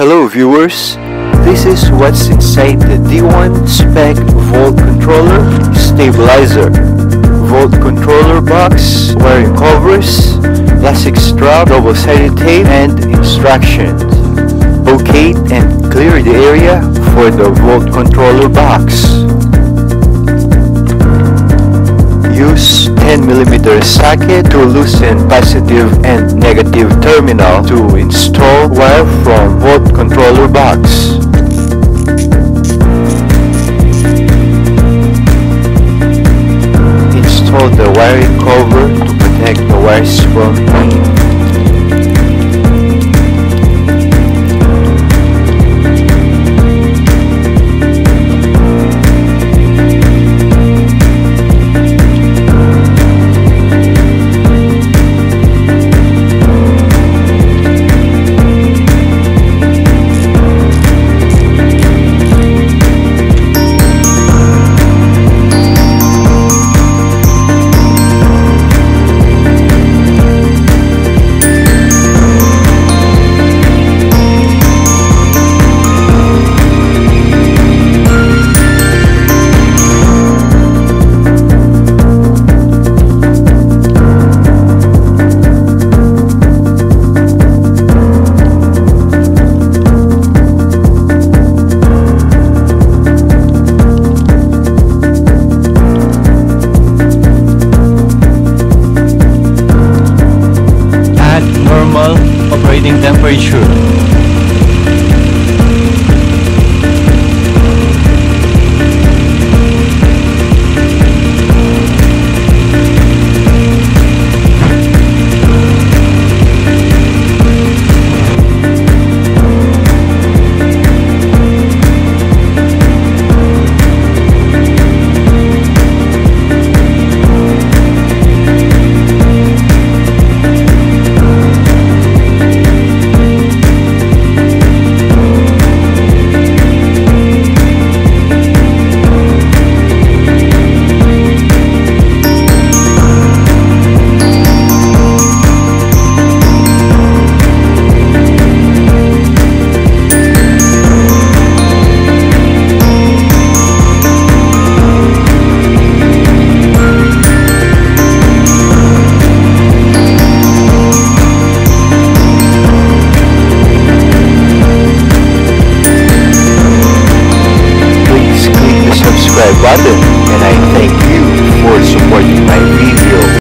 Hello viewers, this is what's inside the D1 Spec volt controller stabilizer. Volt controller box, wiring covers, plastic strap, double-sided tape, and instructions. Locate and clear the area for the volt controller box. Use 10mm socket to loosen positive and negative terminal to install wire from volt controller box. Install the wiring cover to protect the wires from